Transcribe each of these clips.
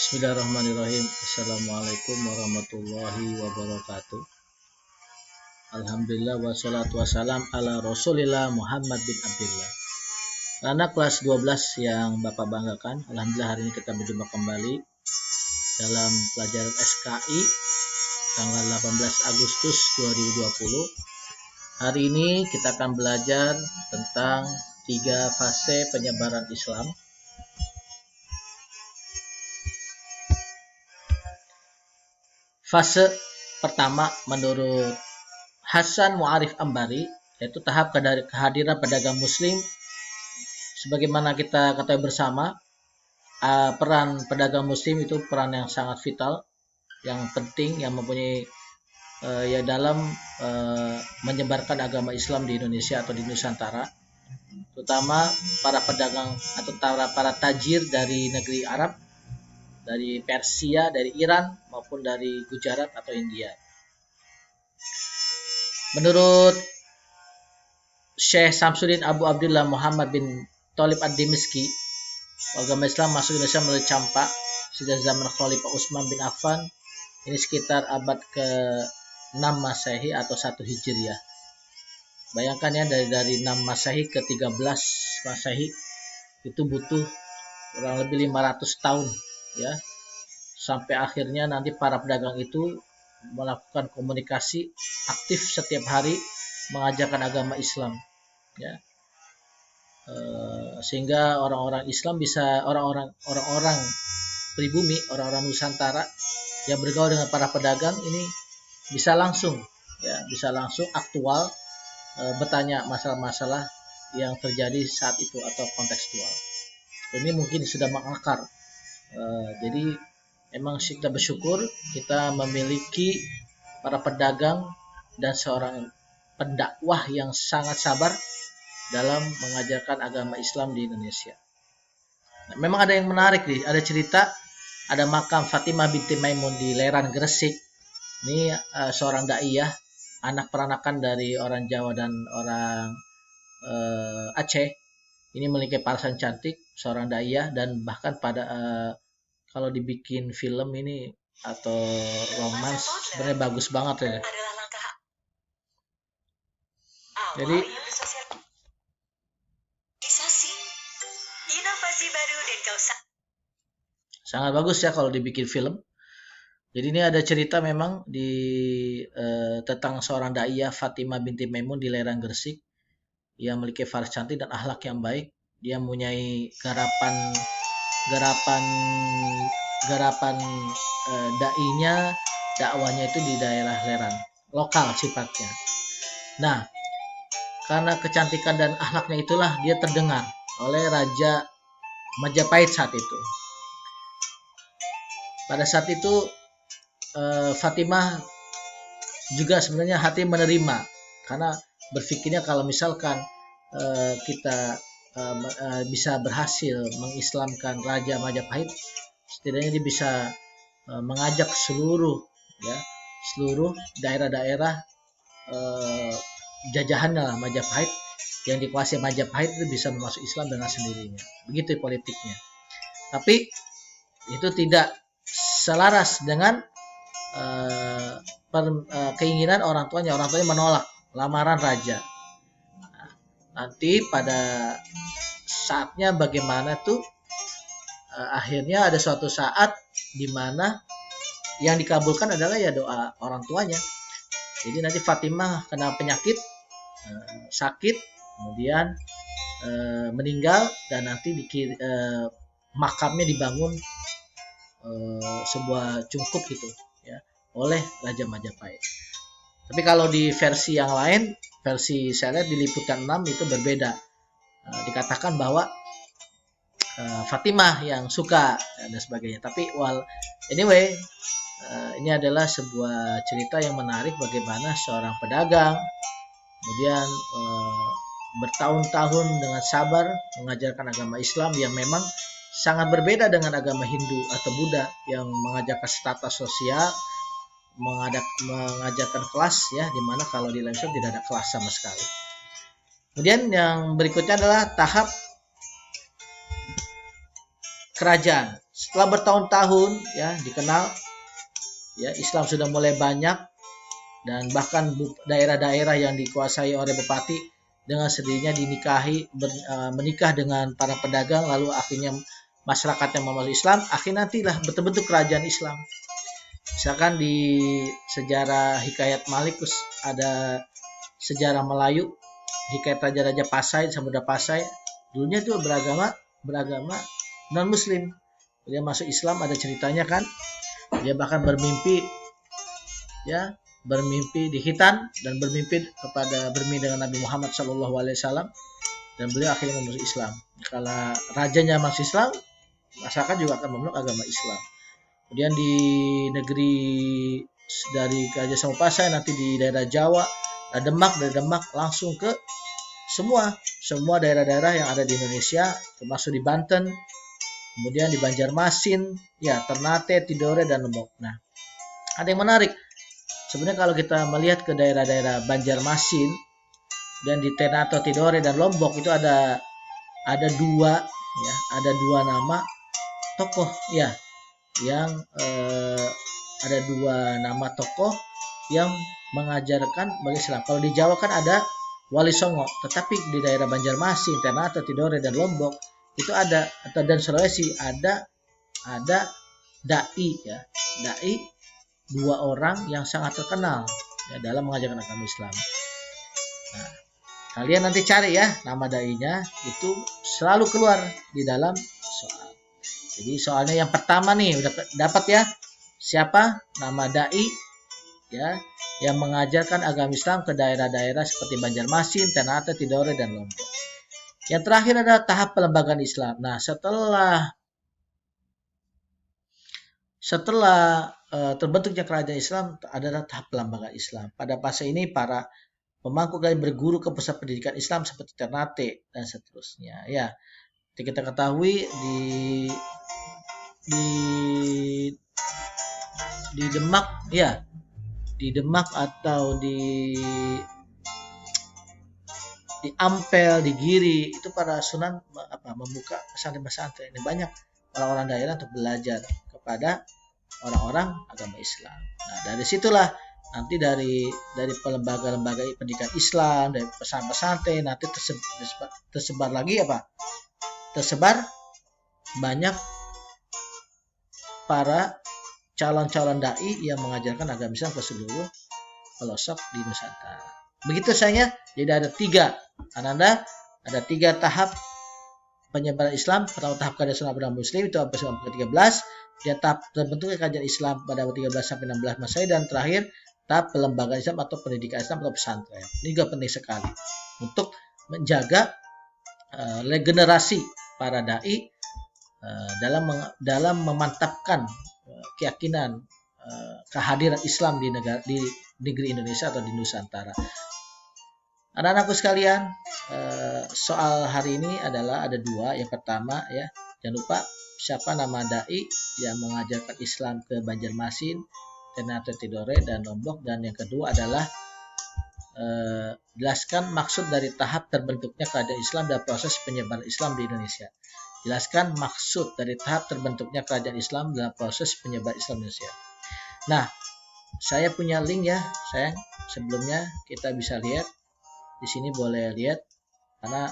Bismillahirrahmanirrahim. Assalamualaikum warahmatullahi wabarakatuh. Alhamdulillah wassalatu wassalam ala Rasulillah Muhammad bin Abdullah. Anak kelas 12 yang Bapak banggakan, alhamdulillah hari ini kita berjumpa kembali dalam pelajaran SKI tanggal 18 Agustus 2020. Hari ini kita akan belajar tentang 3 fase penyebaran Islam. Fase pertama menurut Hasan Mu'arif Ambari, yaitu tahap kehadiran pedagang muslim. Sebagaimana kita ketahui bersama, peran pedagang muslim itu peran yang sangat vital, yang penting, yang mempunyai dalam menyebarkan agama Islam di Indonesia atau di Nusantara, terutama para pedagang atau para tajir dari negeri Arab, dari Persia, dari Iran, maupun dari Gujarat atau India. Menurut Syekh Samsuddin Abu Abdullah Muhammad bin Thalib ad-Dimashqi, agama Islam masuk Indonesia melalui campak sejak zaman Khalifah Utsman bin Affan, ini sekitar abad ke-6 Masehi atau 1 Hijriah. Bayangkan ya, dari 6 Masehi ke 13 Masehi itu butuh kurang lebih 500 tahun ya, sampai akhirnya nanti para pedagang itu melakukan komunikasi aktif setiap hari mengajarkan agama Islam ya, sehingga orang-orang Islam bisa, orang-orang pribumi, orang-orang Nusantara yang bergaul dengan para pedagang ini bisa langsung aktual bertanya masalah-masalah yang terjadi saat itu atau kontekstual. Ini mungkin sudah mengakar. Jadi emang kita bersyukur kita memiliki para pedagang dan seorang pendakwah yang sangat sabar dalam mengajarkan agama Islam di Indonesia. Nah, memang ada yang menarik nih, ada cerita, ada makam Fatimah binti Maimun di Leran, Gresik. Ini seorang daiyah, anak peranakan dari orang Jawa dan orang Aceh. Ini memiliki parasan cantik, seorang daiyah, dan bahkan pada kalau dibikin film ini atau romans sebenarnya bagus banget ya. Jadi sangat bagus ya kalau dibikin film. Jadi ini ada cerita memang tentang seorang daiyah Fatimah binti Maimun di Leran, Gresik, yang memiliki faras cantik dan akhlak yang baik. Dia mempunyai garapan dakwahnya itu di daerah Leran, lokal sifatnya. Nah, karena kecantikan dan akhlaknya itulah dia terdengar oleh Raja Majapahit saat itu. Pada saat itu Fatimah juga sebenarnya hati menerima, karena berpikirnya kalau misalkan kita bisa berhasil mengislamkan Raja Majapahit, setidaknya dia bisa mengajak seluruh daerah-daerah jajahannya Majapahit yang dikuasai Majapahit itu bisa masuk Islam dengan sendirinya. Begitu politiknya. Tapi itu tidak selaras dengan keinginan orang tuanya. Orang tuanya menolak lamaran raja. Nanti pada saatnya bagaimana tuh, akhirnya ada suatu saat di mana yang dikabulkan adalah ya doa orang tuanya. Jadi nanti Fatimah kena penyakit, sakit, kemudian meninggal, dan nanti makamnya dibangun sebuah cungkup gitu ya oleh Raja Majapahit. Tapi kalau di versi yang lain, versi saya lihat di Liputan 6 itu berbeda. Dikatakan bahwa Fatimah yang suka dan sebagainya. Tapi anyway, ini adalah sebuah cerita yang menarik bagaimana seorang pedagang kemudian bertahun-tahun dengan sabar mengajarkan agama Islam yang memang sangat berbeda dengan agama Hindu atau Buddha yang mengajarkan status sosial, mengajarkan kelas ya, dimana kalau di Islam tidak ada kelas sama sekali. Kemudian yang berikutnya adalah tahap kerajaan. setelah bertahun-tahun ya dikenal ya Islam sudah mulai banyak dan bahkan daerah-daerah yang dikuasai oleh bupati dengan sendirinya menikah dengan para pedagang, lalu akhirnya masyarakat yang memeluk Islam, akhirnya nantilah bentuk kerajaan Islam. Misalkan di sejarah Hikayat Malikus ada sejarah Melayu, Hikayat Raja-Raja Pasai, Samudra Pasai, dulunya itu beragama non Muslim. Dia masuk Islam, ada ceritanya kan. Dia bahkan bermimpi di Hitan dan bermimpi dengan Nabi Muhammad SAW dan beliau akhirnya memeluk Islam. Kalau rajanya masuk Islam, masyarakat juga akan memeluk agama Islam. Kemudian di negeri dari Kerajaan Samopasai, nanti di daerah Jawa, Demak, dari Demak langsung ke semua daerah-daerah yang ada di Indonesia, termasuk di Banten, kemudian di Banjarmasin, ya Ternate, Tidore, dan Lombok. Nah, ada yang menarik. Sebenarnya kalau kita melihat ke daerah-daerah Banjarmasin dan di Ternate, Tidore, dan Lombok itu ada dua nama tokoh ya yang ada dua nama tokoh yang mengajarkan bagi Islam. Kalau di Jawa kan ada Wali Songo, tetapi di daerah Banjarmasin, Ternate, Tidore, dan Lombok itu ada, dan Sulawesi ada dai ya, dai dua orang yang sangat terkenal ya dalam mengajarkan agama Islam. Nah, kalian nanti cari ya nama dai-nya, itu selalu keluar di dalam soal. Jadi soalnya yang pertama nih udah dapat ya, siapa nama dai ya yang mengajarkan agama Islam ke daerah-daerah seperti Banjarmasin, Ternate, Tidore, dan Lombok. Yang terakhir adalah tahap pelembagaan Islam. Nah, setelah terbentuknya kerajaan Islam adalah tahap pelembagaan Islam. Pada fase ini para pemangku kerajaan berguru ke pusat pendidikan Islam seperti Ternate dan seterusnya. Ya, kita ketahui di Demak ya, di Demak atau di Ampel, di Giri, itu para sunan membuka pesantren-pesantren. Ini banyak orang-orang daerah untuk belajar kepada orang-orang agama Islam. Nah, dari situlah nanti dari lembaga-lembaga pendidikan Islam, dari pesantren-pesantren nanti tersebar lagi tersebar banyak para calon-calon dai yang mengajarkan agama Islam ke seluruh pelosok di Nusantara. Begitu sayangnya, jadi ada tiga tahap penyebaran Islam. Pertama, tahap kerajaan Islam Muslim itu abad ke-13, dan tahap terbentuknya kerajaan Islam pada abad 13 sampai 16 Masehi, dan terakhir tahap pelembagaan Islam atau pendidikan Islam atau pesantren. Ini juga penting sekali untuk menjaga regenerasi para dai dalam memantapkan keyakinan kehadiran Islam di negeri Indonesia atau di Nusantara. Anak-anakku sekalian, soal hari ini adalah ada dua. Yang pertama ya, jangan lupa siapa nama dai yang mengajarkan Islam ke Banjarmasin, Ternate, Tidore, dan Lombok. Dan yang kedua adalah jelaskan maksud dari tahap terbentuknya kerajaan Islam dan proses penyebaran Islam di Indonesia. Jelaskan maksud dari tahap terbentuknya kerajaan Islam dalam proses penyebaran Islam di Indonesia. Nah, saya punya link ya, sayang. Sebelumnya kita bisa lihat. Di sini boleh lihat, karena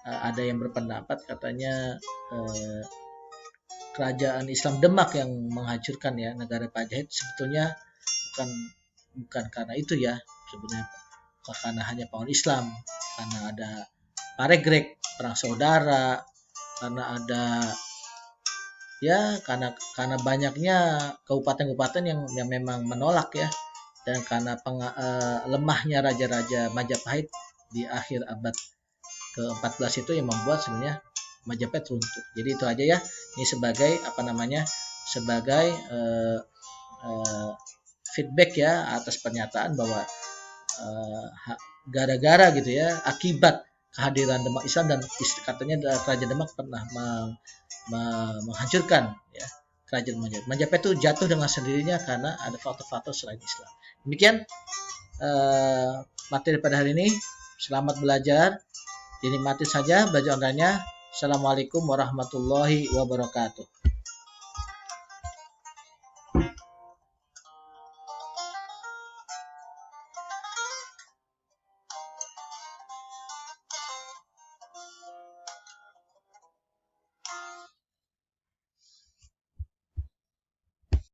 ada yang berpendapat katanya kerajaan Islam Demak yang menghancurkan ya negara Majapahit. Sebetulnya bukan karena itu ya, sebenarnya karena hanya pohon Islam, karena ada Paregreg, perang saudara, karena ada ya karena banyaknya kabupaten-kabupaten yang memang menolak ya, dan karena lemahnya raja-raja Majapahit di akhir abad ke-14 itu yang membuat sebenarnya Majapahit runtuh. Jadi itu aja ya. Ini sebagai sebagai feedback ya atas pernyataan bahwa gara-gara gitu ya, akibat kehadiran Demak Islam, dan katanya kerajaan Demak pernah menghancurkan ya kerajaan Majapahit. Majapahit itu jatuh dengan sendirinya karena ada faktor-faktor selain Islam. Demikian materi pada hari ini. Selamat belajar. Dinikmati saja belajar online-nya. Assalamualaikum warahmatullahi wabarakatuh.